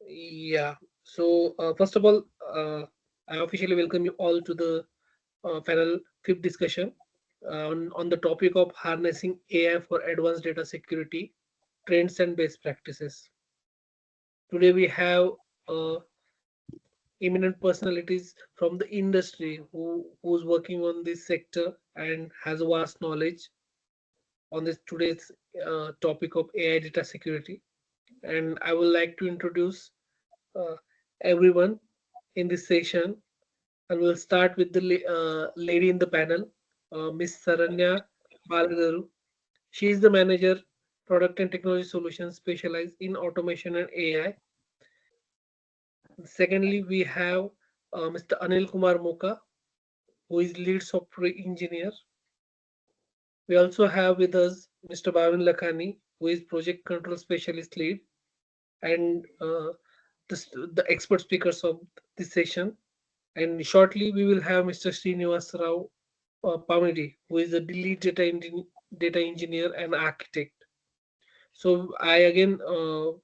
Yeah. So first of all, I officially welcome you all to the panel fifth discussion on the topic of harnessing AI for advanced data security trends and best practices. Today we have uh, eminent personalities from the industry who's working on this sector and has vast knowledge on this today's topic of AI data security. And I would like to introduce uh, everyone in this session. And we'll start with the lady in the panel, Miss Saranya Balagaru. She is the manager, product and technology solutions specialized in automation and AI. Secondly, we have Mr. Anil Kumar Moka, who is lead software engineer. We also have with us Mr. Bhavin Lakhani, who is project control specialist lead, and the expert speakers of this session. And shortly, we will have Mr. Srinivasa Rao Pamidi, who is the lead data engineer and architect. So I again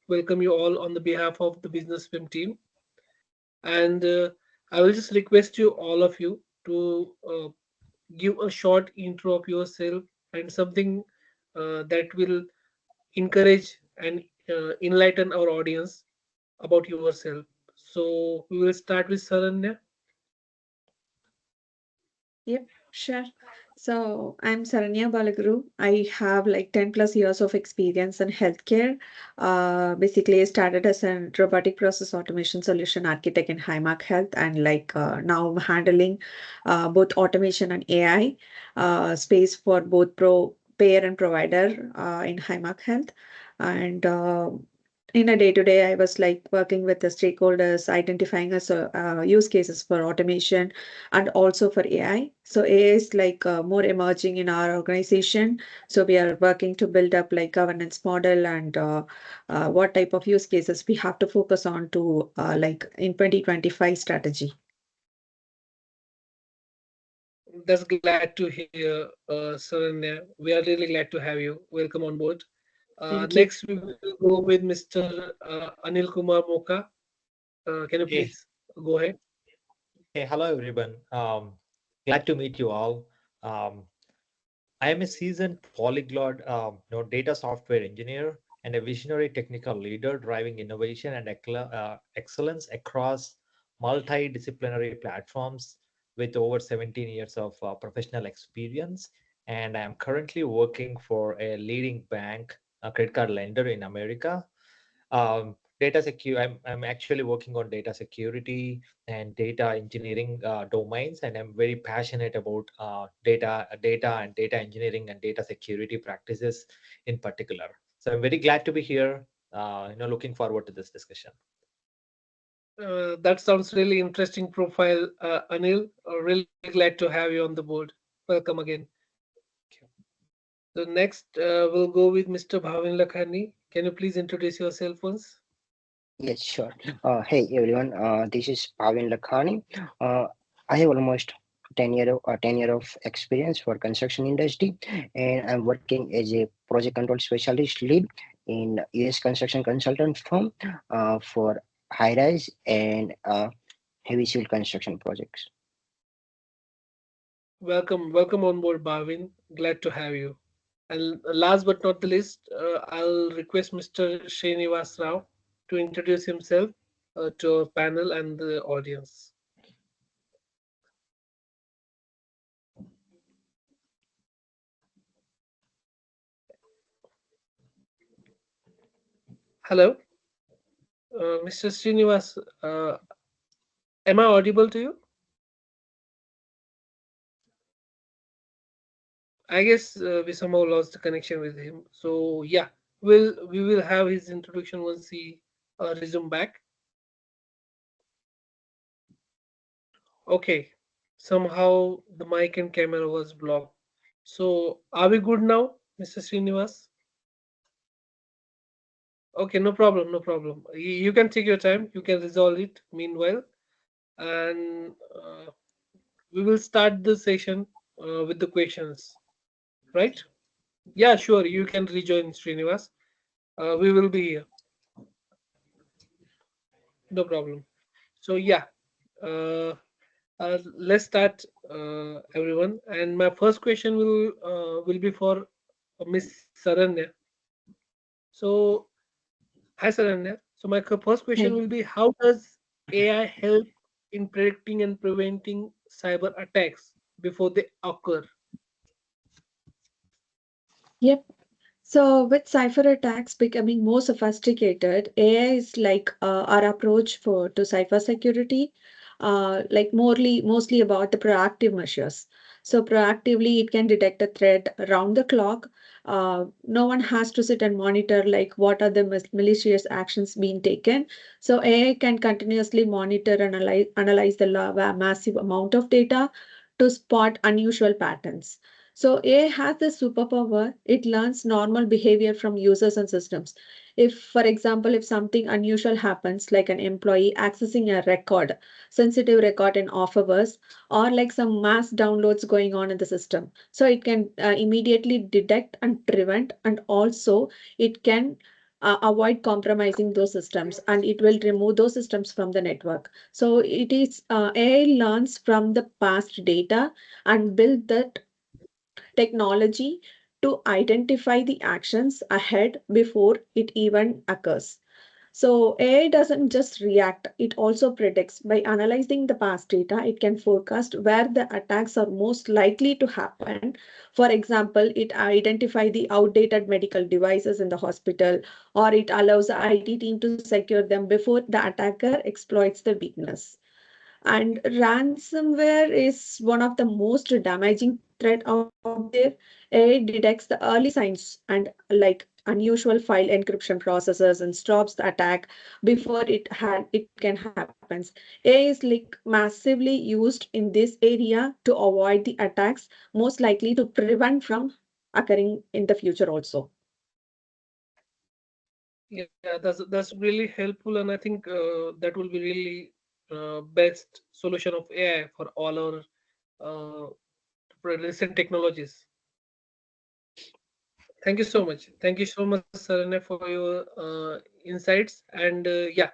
welcome you all on the behalf of the Business Swim team, and I will just request you all of you to give a short intro of yourself and something that will encourage and enlighten our audience about yourself. So we will start with Saranya. Yep, sure. So I'm Saranya Balaguru. I have like 10 plus years of experience in healthcare. Basically, I started as a robotic process automation solution architect in Highmark Health, and now I'm handling both automation and AI space for both payer and provider in Highmark Health. And in a day-to-day, I was like working with the stakeholders, identifying us use cases for automation and also for AI. So AI is more emerging in our organization. So we are working to build up like governance model and what type of use cases we have to focus on to like in 2025 strategy. That's glad to hear, Saranya. We are really glad to have you. Welcome on board. Thank you. Next, we will go with Mr. Anil Kumar Moka. Can you Hey, please go ahead? hey, hello everyone. Glad to meet you all. Um, I am a seasoned polyglot, data software engineer and a visionary technical leader driving innovation and excellence across multidisciplinary platforms with over 17 years of professional experience. And I am currently working for a leading bank, a credit card lender in America. I'm actually working on data security and data engineering domains, and I'm very passionate about data and data engineering and data security practices in particular. So I'm very glad to be here. Looking forward to this discussion. That sounds really interesting profile, Anil. Really glad to have you on the board. Welcome again. So next, we'll go with Mr. Bhavin Lakhani. Can you please introduce yourself once? Yes, sure. Hey everyone, this is Pavin Lakhani. Uh, I have almost 10 year of experience for construction industry, and I'm working as a project control specialist lead in US construction consultant firm for high rise and heavy civil construction projects. Welcome on board, Bhavin. Glad to have you. And last but not the least, I'll request Mr. Srinivas Rao to introduce himself to our panel and the audience. Hello, Mr. Srinivas. Am I audible to you? I guess we somehow lost the connection with him. So yeah, we will have his introduction once he resume back. Okay. Somehow the mic and camera was blocked. So are we good now, Mr. Srinivas? Okay, no problem, no problem. You can take your time. You can resolve it meanwhile, and we will start the session with the questions. Right? Yeah, sure. You can rejoin Srinivas. We will be here. No problem. So yeah, uh, let's start, everyone. And my first question will be for Miss Saranya. So hi Saranya. So my first question Hey. will be, how does AI help in predicting and preventing cyber attacks before they occur? Yep. So, with cipher attacks becoming more sophisticated, AI is like our approach for to cipher security, like mostly about the proactive measures. So, proactively, it can detect a threat around the clock. No one has to sit and monitor like what are the malicious actions being taken. So, AI can continuously monitor and analyze the massive amount of data to spot unusual patterns. So AI has this superpower. It learns normal behavior from users and systems. If, for example, if something unusual happens, like an employee accessing a record, sensitive record in off hours, or like some mass downloads going on in the system, so it can immediately detect and prevent, and also it can avoid compromising those systems, and it will remove those systems from the network. So it is AI learns from the past data and build that technology to identify the actions ahead before it even occurs. So AI doesn't just react, it also predicts. By analyzing the past data, it can forecast where the attacks are most likely to happen. For example, it identify the outdated medical devices in the hospital, or it allows the IT team to secure them before the attacker exploits the weakness. And ransomware is one of the most damaging threat out there. AI detects the early signs and like unusual file encryption processes and stops the attack before it can happen. AI is like massively used in this area to avoid the attacks most likely to prevent from occurring in the future also. Yeah, that's really helpful, and I think that will be really best solution of AI for all our uh, recent technologies. Thank you so much. Thank you so much, Saranya, for your insights. And yeah,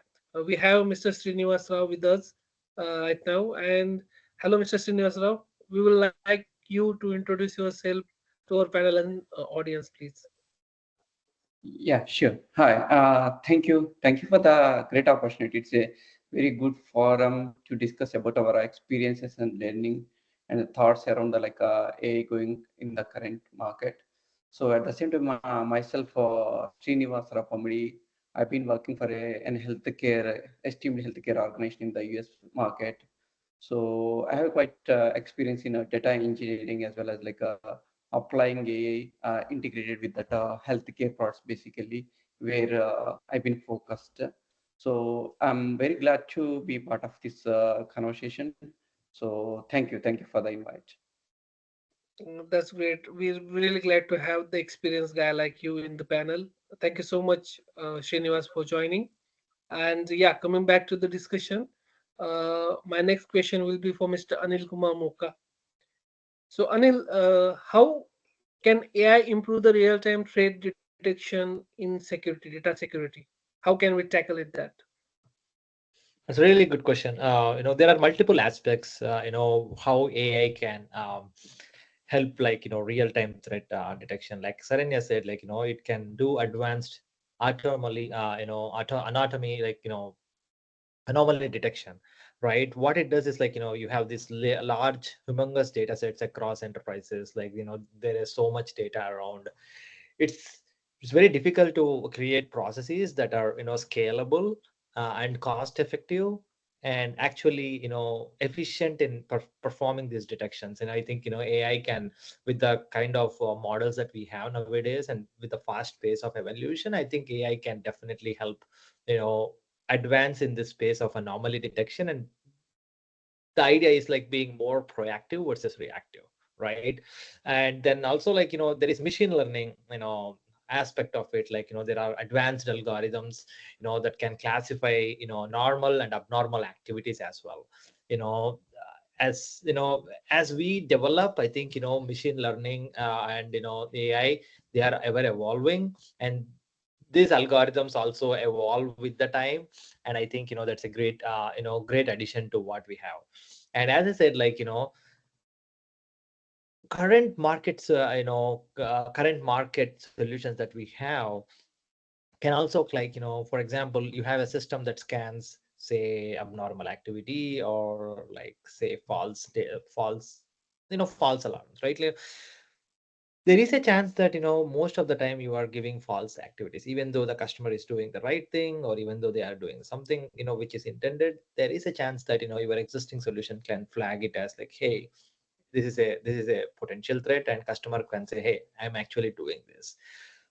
we have Mr. Srinivasa Rao with us right now. And hello, Mr. Srinivasa Rao. We would like you to introduce yourself to our panel and audience, please. Yeah, sure. Hi. Thank you. Thank you for the great opportunity. It's a very good forum to discuss about our experiences and learning and the thoughts around the AI going in the current market. So at the same time, myself, Srinivasa Pamidi, I've been working for an healthcare, esteemed healthcare organization in the US market. So I have quite experience in data engineering as well as applying AI integrated with that healthcare parts basically where I've been focused. So I'm very glad to be part of this conversation. So thank you for the invite. That's great. We're really glad to have the experienced guy like you in the panel. Thank you so much, Srinivas, for joining. And yeah, coming back to the discussion, my next question will be for Mr. Anil Kumar Moka. So, Anil, how can AI improve the real-time threat detection in security, data security? How can we tackle it that? That's a really good question. There are multiple aspects, how AI can help, real-time threat detection. Like Saranya said, it can do advanced autonomy, anatomy, anomaly detection, right? What it does is you have this large, humongous data sets across enterprises. There is so much data around. It's it's very difficult to create processes that are scalable and cost effective and actually efficient in performing these detections. And I think AI can, with the kind of models that we have nowadays and with the fast pace of evolution, I think AI can definitely help you know advance in this space of anomaly detection. And the idea is being more proactive versus reactive, right? And then also there is machine learning aspect of it. There are advanced algorithms that can classify normal and abnormal activities as well. you know as we develop, I think machine learning and AI, they are ever evolving. And these algorithms also evolve with the time, and I think that's a great great addition to what we have. And as I said, current markets, current market solutions that we have can also, for example, you have a system that scans, say, abnormal activity, or like say false alarms, right? Like, there is a chance that most of the time you are giving false activities, even though the customer is doing the right thing, or even though they are doing something which is intended. There is a chance that your existing solution can flag it as like, hey, this is a potential threat, and customer can say, hey, I'm actually doing this.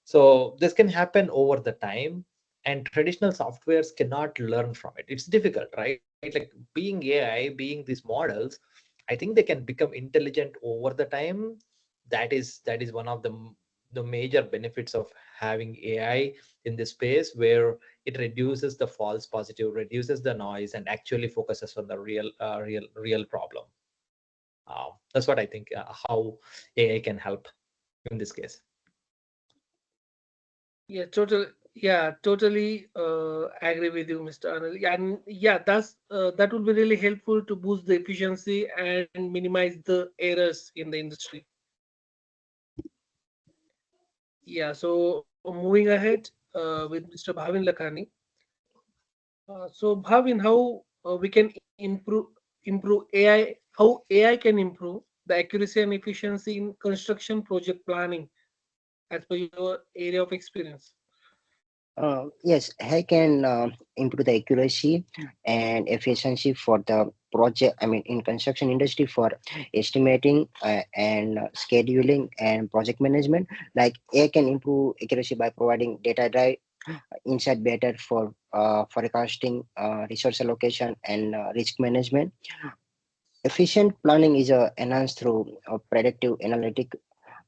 So this can happen over the time, and traditional softwares cannot learn from it. It's difficult, right? Like being AI, being these models, I think they can become intelligent over the time. That is one of the major benefits of having AI in this space, where it reduces the false positive, reduces the noise, and actually focuses on the real problem. That's what I think, how AI can help in this case. Yeah, totally agree with you, Mr. Anil. Yeah, and yeah, that would be really helpful to boost the efficiency and minimize the errors in the industry. Yeah, so moving ahead with Mr. Bhavin Lakhani. So Bhavin, how we can improve AI? How AI can improve the accuracy and efficiency in construction project planning as per your area of experience? Yes, I can improve the accuracy and efficiency for the project. I mean, in construction industry for estimating and scheduling and project management. Like AI can improve accuracy by providing data drive insight better for forecasting, resource allocation, and risk management. Efficient planning is enhanced through predictive analytic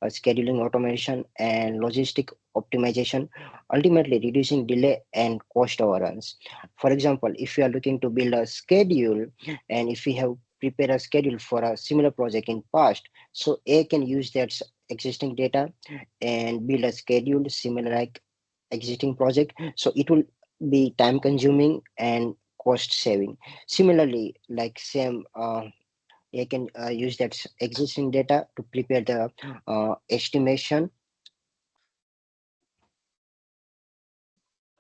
scheduling automation, and logistic optimization, ultimately reducing delay and cost overruns. For example, if you are looking to build a schedule, and if we have prepared a schedule for a similar project in past, so A can use that existing data and build a schedule similar like existing project. So it will be time consuming and cost saving. Similarly, like same. You can use that existing data to prepare the estimation.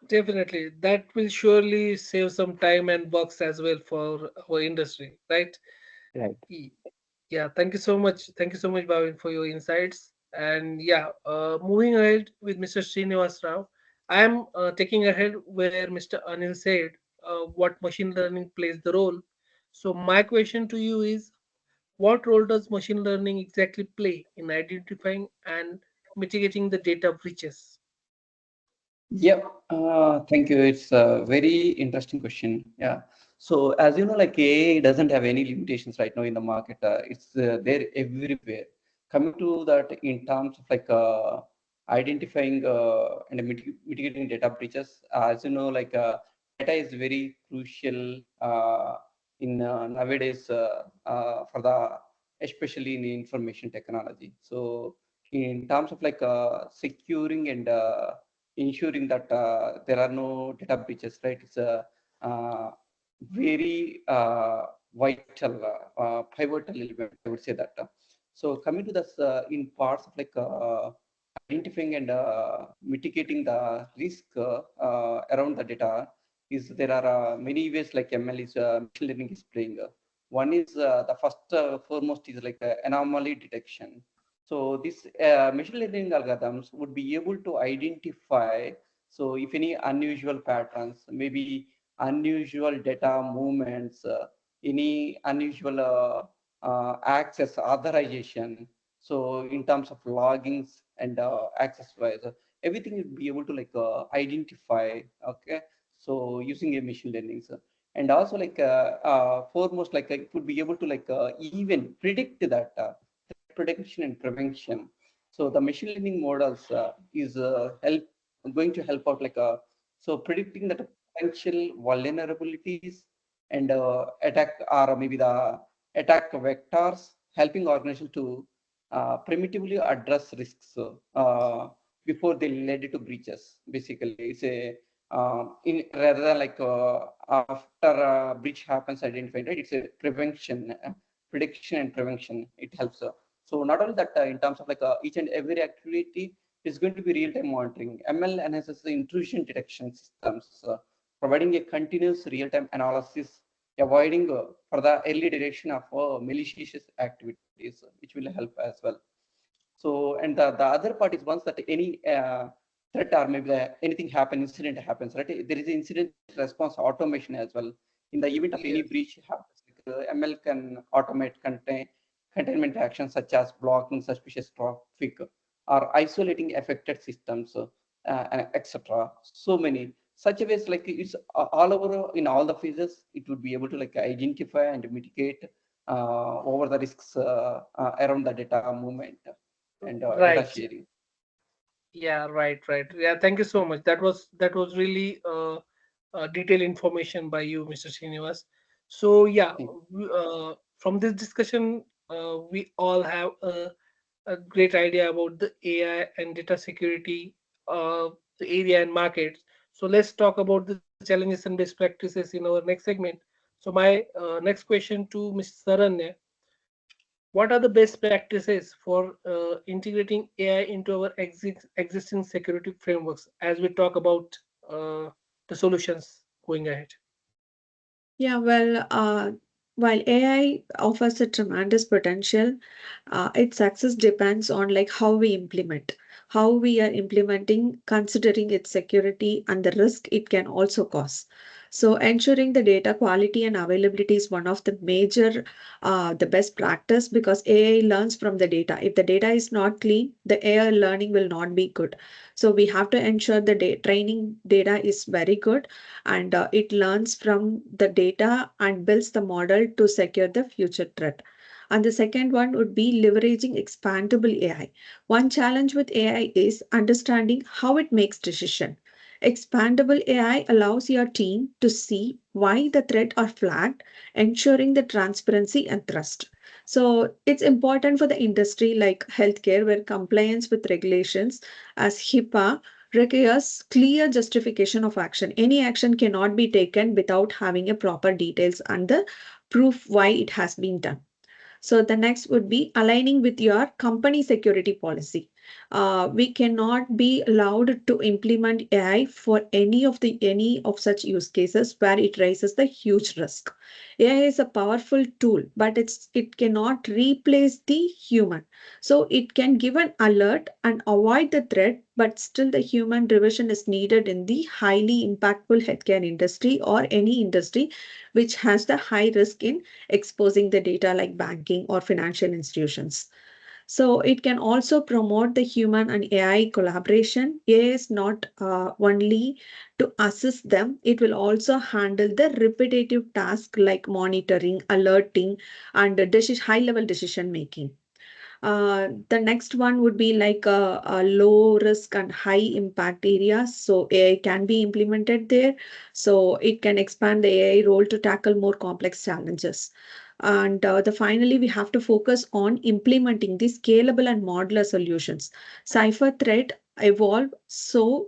Definitely, that will surely save some time and bucks as well for our industry, right? Right. Y- Yeah, thank you so much. Thank you so much, Bhavin, for your insights. And yeah, moving ahead with Mr. Srinivas Rao, I am taking ahead where Mr. Anil said what machine learning plays the role. So my question to you is, what role does machine learning exactly play in identifying and mitigating the data breaches? Yep. Thank you. It's a very interesting question. Yeah. So as you know, like AI doesn't have any limitations right now in the market. It's there everywhere. Coming to that in terms of like identifying and mitigating data breaches, as you know, like data is very crucial in nowadays for the especially in information technology. So in terms of like securing and ensuring that there are no data breaches, right? It's a very vital, pivotal element, I would say that. So coming to this in parts of like identifying and mitigating the risk around the data is there are many ways like ML is machine learning is playing. One is the first foremost is like anomaly detection. So this machine learning algorithms would be able to identify, so if any unusual patterns, maybe unusual data movements, any unusual access authorization. So in terms of loggings and access wise, everything would be able to like identify. Okay, so using a machine learning, and also like foremost like it would be able to like even predict that. Prediction and prevention. So the machine learning models is help going to help out like so predicting that potential vulnerabilities and attack or maybe the attack vectors, helping organizations to primitively address risks. before they led to breaches. Basically, it's a in rather than like after a breach happens, identifying, right? It's a prevention, prediction and prevention. It helps. So not only that, in terms of like each and every activity is going to be real-time monitoring. ML enhances the intrusion detection systems, providing a continuous real-time analysis, avoiding for the early detection of malicious activities, which will help as well. So, and the other part is once that any threat or maybe anything happen, incident happens, right? There is incident response automation as well. In the event of any Yes. breach happens, like, ML can automate containment actions such as blocking suspicious traffic or isolating affected systems, etc. So many such a ways like it's all over in all the phases. It would be able to like identify and mitigate over the risks around the data movement and data Right. sharing. Yeah, right. Yeah, thank you so much. That was really detailed information by you, Mr. Srinivas. So yeah, from this discussion, we all have a great idea about the AI and data security, the area and markets. So let's talk about the challenges and best practices in our next segment. So my next question to Ms. Saranya: what are the best practices for integrating AI into our existing security frameworks as we talk about the solutions going ahead? Yeah, well, while AI offers a tremendous potential, its success depends on like how we implement, how we are implementing, considering its security and the risk it can also cause. So ensuring the data quality and availability is one of the major, the best practice because AI learns from the data. If the data is not clean, the AI learning will not be good. So we have to ensure the training data is very good and it learns from the data and builds the model to secure the future threat. And the second one would be leveraging expandable AI. One challenge with AI is understanding how it makes decision. Expandable AI allows your team to see why the threat are flagged, ensuring the transparency and trust. So it's important for the industry like healthcare, where compliance with regulations as HIPAA requires clear justification of action. Any action cannot be taken without having a proper details and the proof why it has been done. So the next would be aligning with your company security policy. We cannot be allowed to implement AI for any of such use cases where it raises the huge risk. AI is a powerful tool, but it cannot replace the human. So it can give an alert and avoid the threat, but still the human revision is needed in the highly impactful healthcare industry or any industry which has the high risk in exposing the data like banking or financial institutions. So it can also promote the human and AI collaboration. AI is not only to assist them, it will also handle the repetitive tasks like monitoring, alerting, and high level decision making. The next one would be like a low risk and high impact areas. So AI can be implemented there. So it can expand the AI role to tackle more complex challenges. And the finally, we have to focus on implementing the scalable and modular solutions. Cypher threat evolve so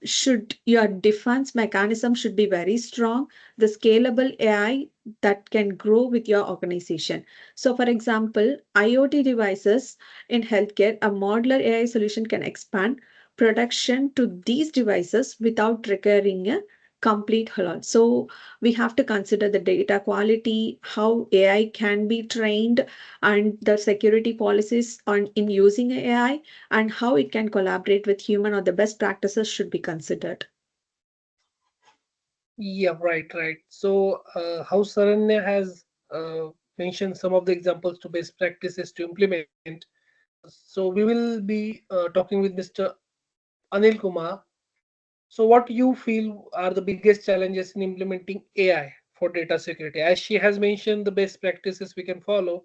should your defense mechanism should be very strong. The scalable AI that can grow with your organization. So, for example, IoT devices in healthcare, a modular AI solution can expand production to these devices without requiring a complete halal. So, we have to consider the data quality, how AI can be trained, and the security policies on in using AI, and how it can collaborate with human or the best practices should be considered. Yeah, right. So how Saranya has mentioned some of the examples to best practices to implement. So we will be talking with Mr. Anil Kumar. So what you feel are the biggest challenges in implementing AI for data security? As she has mentioned the best practices we can follow,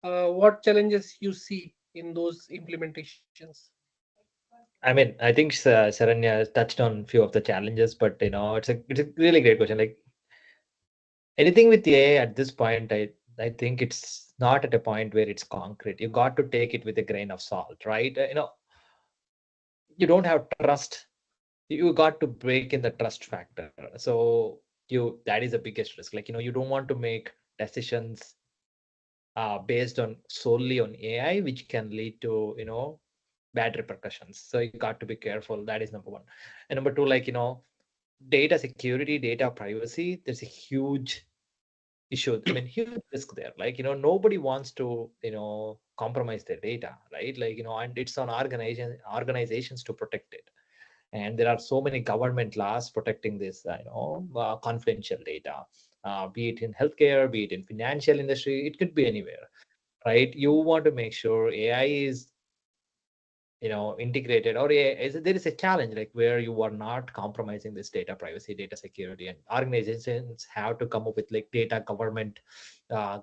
what challenges you see in those implementations? I mean, I think Saranya has touched on a few of the challenges, but it's a really great question. Like anything with the AI at this point, I think it's not at a point where it's concrete. You got to take it with a grain of salt, right? you don't have trust. You got to break in the trust factor. So that is the biggest risk. Like, you don't want to make decisions based on solely on AI, which can lead to, bad repercussions. So you got to be careful. That is number one. And number two, like, data security, data privacy, there's a huge issue. I mean, huge risk there. Like, nobody wants to, compromise their data, right? Like, and it's on organizations to protect it. And there are so many government laws protecting this, confidential data, be it in healthcare, be it in financial industry, it could be anywhere, right? You want to make sure AI is, integrated, or there is a challenge like where you are not compromising this data privacy, data security, and organizations have to come up with like data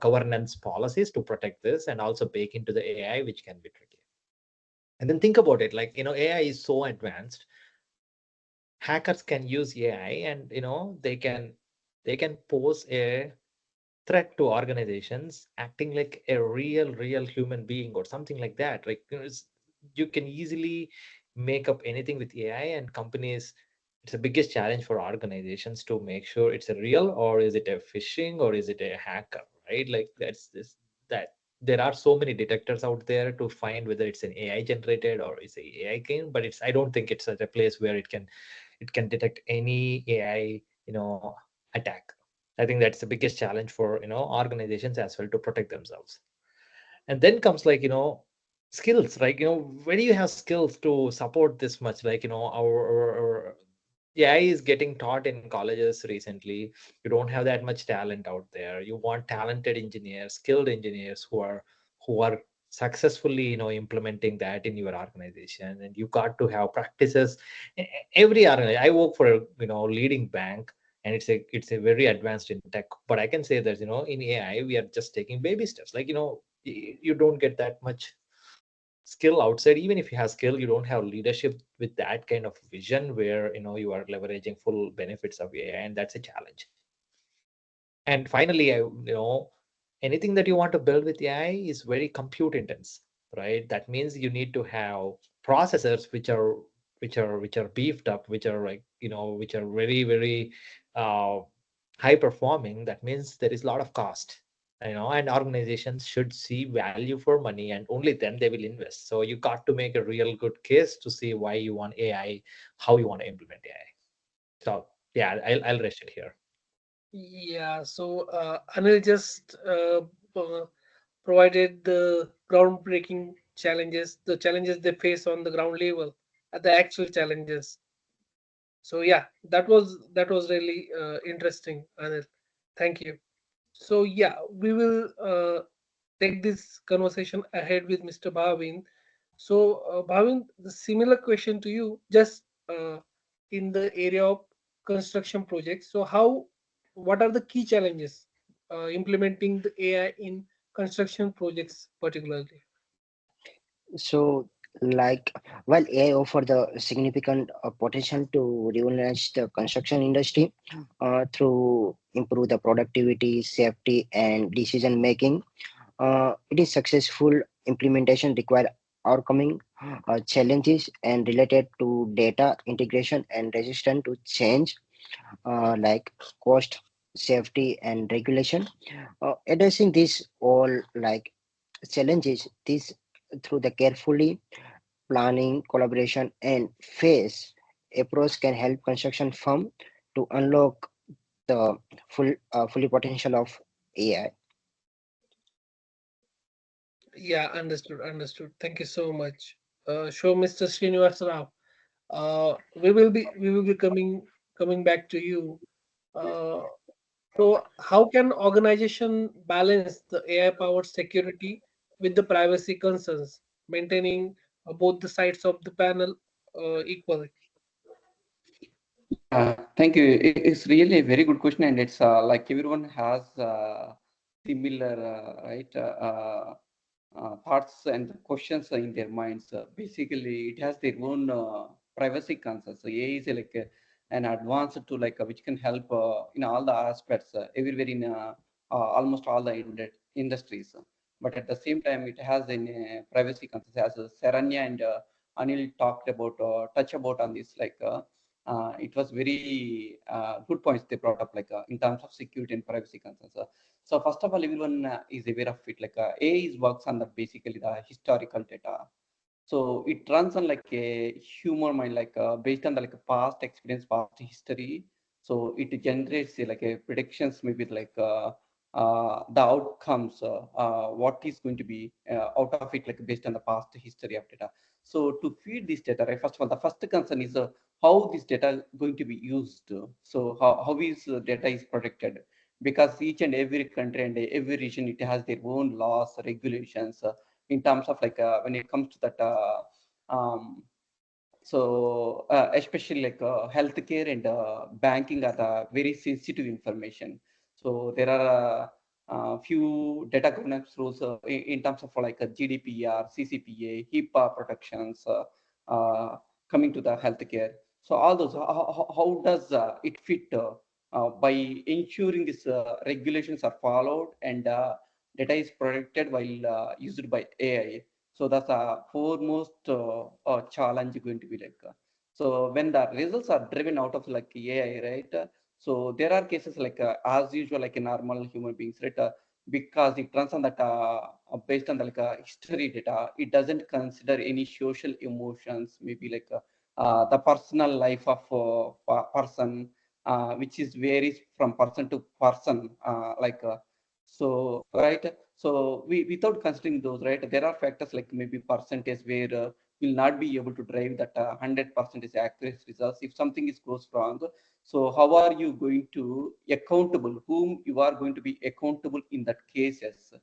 governance policies to protect this and also bake into the AI, which can be tricky. And then think about it, like, AI is so advanced, hackers can use AI, and they can pose a threat to organizations acting like a real human being or something like that. Like, you can easily make up anything with AI, and companies, it's the biggest challenge for organizations to make sure it's a real, or is it a phishing, or is it a hacker, right? Like, that's this that there are so many detectors out there to find whether it's an AI generated or it's a AI game, but I don't think it's at a place where it can detect any AI, attack. I think that's the biggest challenge for, organizations as well to protect themselves. And then comes like, skills, right? Where do you have skills to support this much? Like, our AI is getting taught in colleges recently. You don't have that much talent out there. You want talented engineers, skilled engineers who are successfully, implementing that in your organization. And you got to have practices. Every organization, I work for a, leading bank, and it's a very advanced in tech. But I can say that, in AI, we are just taking baby steps. Like, you don't get that much skill outside. Even if you have skill, you don't have leadership with that kind of vision where, you are leveraging full benefits of AI, and that's a challenge. And finally, anything that you want to build with AI is very compute intense, right? That means you need to have processors which are beefed up, which are like, which are very uh, high performing. That means there is a lot of cost, and organizations should see value for money, and only then they will invest. So you got to make a real good case to see why you want AI, how you want to implement AI. So yeah, I'll rest it here. Yeah, so Anil just provided the groundbreaking challenges, the challenges they face on the ground level, the actual challenges. So yeah, that was really interesting, Anil. Thank you. So yeah, we will take this conversation ahead with Mr. Bhavin. So Bhavin, the similar question to you, just in the area of construction projects. So what are the key challenges implementing the AI in construction projects particularly? So, like, while AI offer the significant potential to revolutionize the construction industry through improve the productivity, safety, and decision making, it is successful implementation require overcoming challenges and related to data integration and resistance to change, like cost, safety, and regulation. Addressing these all like challenges, this through the carefully planning, collaboration, and phase approach can help construction firm to unlock the fully potential of AI. Yeah, understood. Thank you so much. Show Mr. Srinivasa Rao. We will be coming back to you. Uh, so how can organization balance the AI powered security with the privacy concerns, maintaining both the sides of the panel equally? Yeah, thank you. It's really a very good question, and it's like everyone has similar thoughts and questions in their minds. Basically, it has their own privacy concerns. So AI is like an advanced tool, like which can help in all the aspects, everywhere in almost all the industries. But at the same time, it has a privacy concerns, as Saranya and Anil talked about, touch about on this, it was very good points they brought up, in terms of security and privacy concerns. So first of all, everyone is aware of it. AI is works on the basically the historical data. So it runs on like a human mind, based on the like a past experience, past history. So it generates like a predictions, maybe the outcomes, what is going to be out of it, like based on the past history of data. So to feed this data, right, first of all, the first concern is how this data going to be used. So how is data is protected? Because each and every country and every region, it has their own laws, regulations, in terms of when it comes to that um, especially healthcare and banking are the very sensitive information. So there are few data governance rules in terms of GDPR, CCPA, HIPAA protections coming to the healthcare. So all those, how does it fit by ensuring these regulations are followed and data is protected while used by AI. So that's a foremost challenge going to be so when the results are driven out of like AI, right? So there are cases as usual, like a normal human beings, right? Because it runs on that based on the history data, it doesn't consider any social emotions, maybe the personal life of person, which is varies from person to person, so right. So without considering those, right, there are factors like maybe percentage where will not be able to drive that 100% accurate results if something is goes wrong. So how are you going to accountable, whom you are going to be accountable in that cases?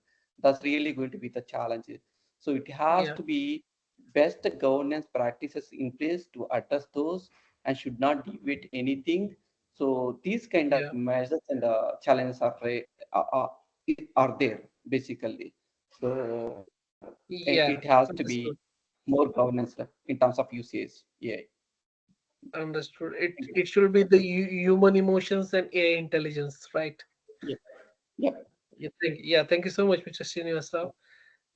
That's really going to be the challenge. So it has Yeah, to be best governance practices in place to address those and should not deviate anything. So these kind of yeah, measures and challenges are there basically. So it yeah. has to be Understood. more governance in terms of usage. Yeah. Understood. It Thank you. it should be the human emotions and AI intelligence, right? Yeah. Yeah. Thank you so much, Mr. Srinivasa.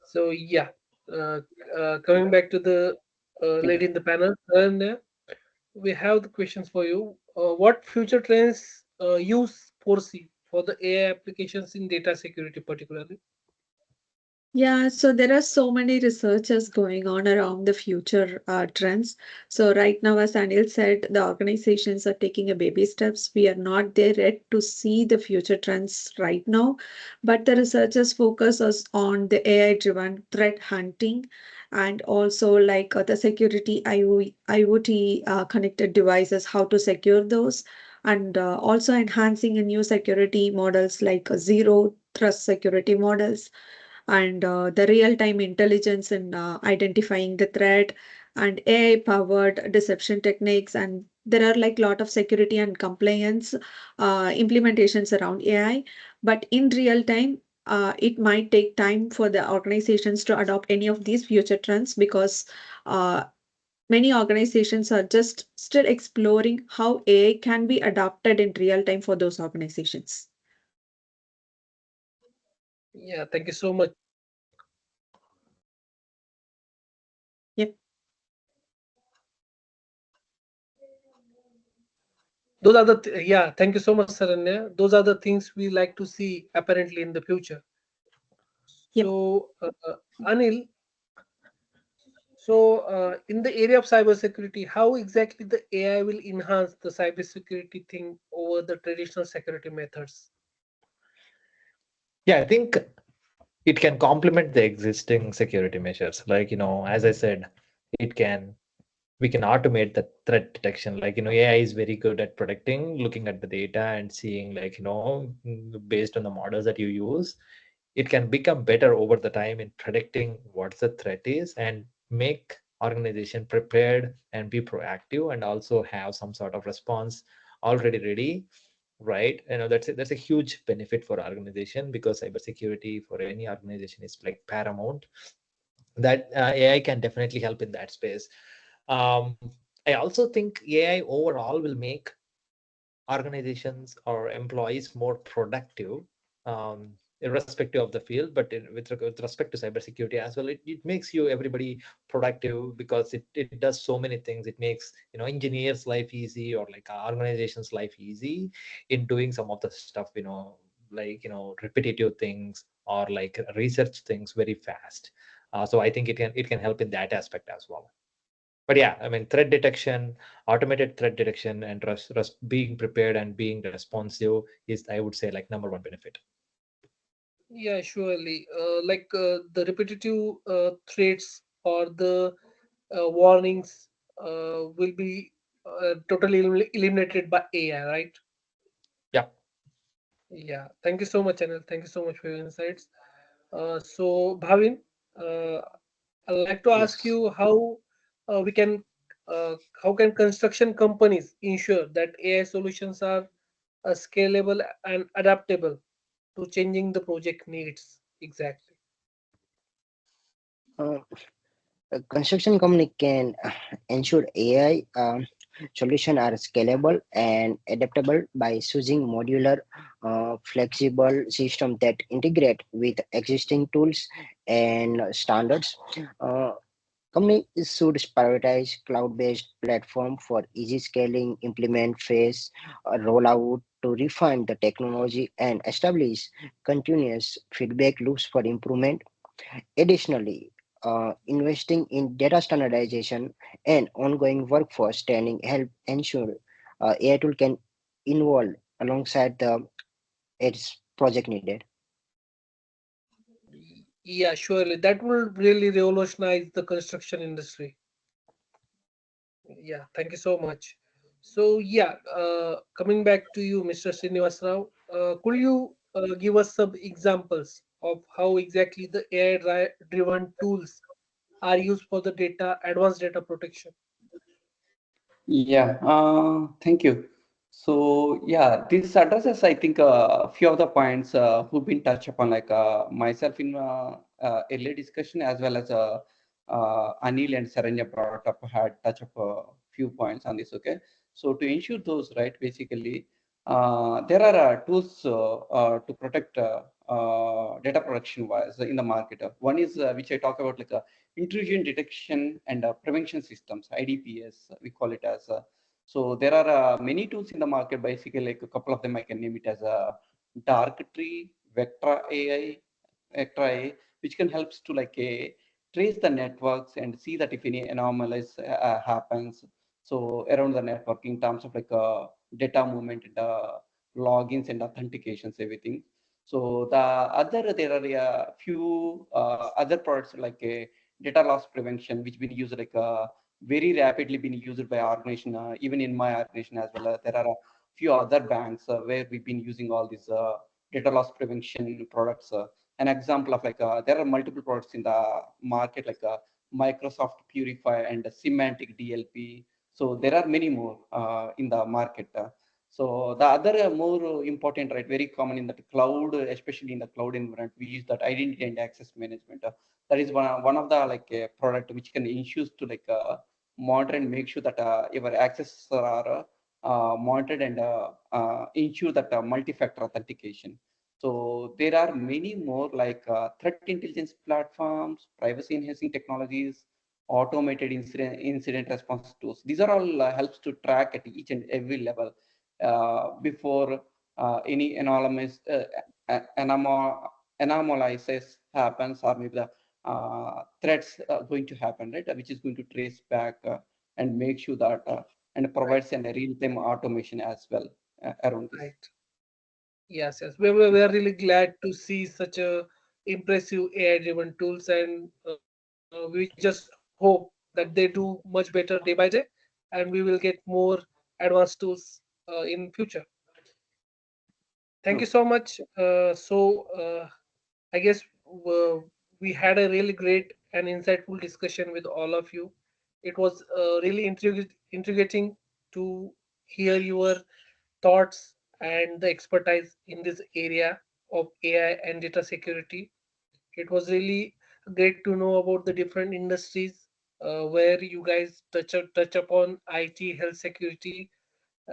So yeah, uh, coming back to the Thank you. lady in the panel, and we have the questions for you. What future trends you foresee for the AI applications in data security, particularly? Yeah, so there are so many researches going on around the future trends. So right now, as Anil said, the organizations are taking a baby steps. We are not there yet to see the future trends right now, but the researchers focus us on the AI-driven threat hunting and also the security IoT connected devices, how to secure those, and also enhancing a new security models like zero trust security models and the real-time intelligence in identifying the threat and AI-powered deception techniques. And there are like a lot of security and compliance implementations around AI. But in real time, it might take time for the organizations to adopt any of these future trends because uh, many organizations are just still exploring how AI can be adopted in real time for those organizations. Yeah, thank you so much. Yep. Those are the yeah. Thank you so much, Saranya. Those are the things we like to see apparently in the future. Yep. So, Anil, so in the area of cybersecurity, how exactly the AI will enhance the cybersecurity thing over the traditional security methods? Yeah, I think it can complement the existing security measures. Like, as I said, it can we can automate the threat detection. Like, AI is very good at predicting, looking at the data and seeing, like, based on the models that you use, it can become better over the time in predicting what the threat is and make organization prepared and be proactive and also have some sort of response already ready, right? That's a huge benefit for organization, because cybersecurity for any organization is like paramount. That AI can definitely help in that space. um, I also think AI overall will make organizations or employees more productive. irrespective of the field, but with respect to cybersecurity as well, it makes you everybody productive because it does so many things. It makes engineers life easy, or like organizations life easy in doing some of the stuff, like repetitive things or like research things very fast. So I think it can help in that aspect as well. But yeah, I mean, threat detection, automated threat detection, and being prepared and being responsive is, I would say, like number one benefit. Yeah, surely. The repetitive threats or the warnings will be totally eliminated by AI, right? Yeah. Yeah. Thank you so much, Anil. Thank you so much for your insights. So, Bhavin, uh, I'd like to ask Yes. you we can how can construction companies ensure that AI solutions are scalable and adaptable to changing the project needs? Exactly. Uh, a construction company can ensure AI solutions are scalable and adaptable by choosing modular, flexible systems that integrate with existing tools and standards. Uh, Companies should prioritize cloud-based platform for easy scaling, implement phase, rollout to refine the technology and establish continuous feedback loops for improvement. Additionally, investing in data standardization and ongoing workforce training help ensure AI tool can involve alongside the its project needed. Yeah, surely that will really revolutionize the construction industry. Yeah, thank you so much. So yeah, coming back to you, Mr. Srinivasa, could you give us some examples of how exactly the AI-driven tools are used for the advanced data protection? Yeah, thank you. So yeah, this addresses I think a few of the points who've been touched upon, like myself in earlier discussion, as well as Anil and Saranya brought up, had touched up a few points on this. Okay, so to ensure those, right, basically, there are tools to protect data protection wise in the market. One is which I talk about, like intrusion detection and prevention systems, IDPS, we call it as. So there are many tools in the market. Basically, like a couple of them, I can name it as a Dark Tree, Vectra AI, which can helps to like trace the networks and see that if any anomalies happens. So around the network in terms of like data movement and logins and authentications, everything. So there are a few other products like a data loss prevention, which been used like very rapidly been used by organization, even in my organization as well. There are a few other banks where we've been using all these data loss prevention products. An example of like there are multiple products in the market like Microsoft Purify and Semantic DLP. So there are many more in the market. So the other more important, right, very common in the cloud, especially in the cloud environment, we use that identity and access management. That is one of the like product which can ensure to like monitor and make sure that your access are monitored and ensure that multi-factor authentication. So there are many more like threat intelligence platforms, privacy enhancing technologies, automated incident response tools. These are all helps to track at each and every level before any anomalies happens, or maybe the threats going to happen, right? Which is going to trace back and make sure that and Right. provides a real-time automation as well around this. Right. Yes, yes. We are really glad to see such a impressive AI-driven tools, and we just hope that they do much better day by day, and we will get more advanced tools in future. Thank you True. so much. I guess we had a really great and insightful discussion with all of you. It was really intriguing to hear your thoughts and the expertise in this area of AI and data security. It was really great to know about the different industries where you guys touch upon IT, health security,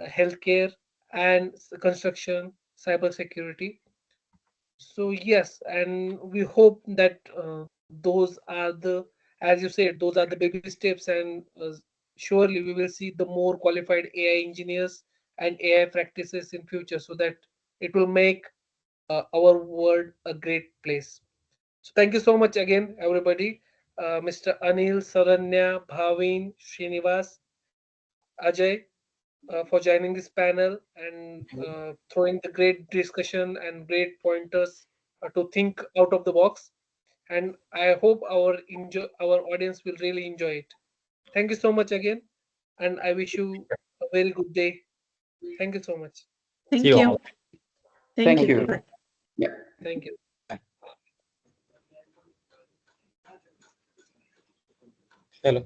healthcare, and construction, cyber security. So yes, and we hope that those are the, as you said, those are the baby steps, and surely we will see the more qualified AI engineers and AI practices in future, so that it will make our world a great place. So thank you so much again, everybody. Mr. Anil, Saranya, Bhavin, Srinivas, Ajay, for joining this panel and throwing the great discussion and great pointers to think out of the box. And I hope our audience will really enjoy it. Thank you so much again, and I wish you a very good day. Thank you so much. See Thank you you. all. Thank Thank you. you. Bye. Yeah. Thank you. Hello.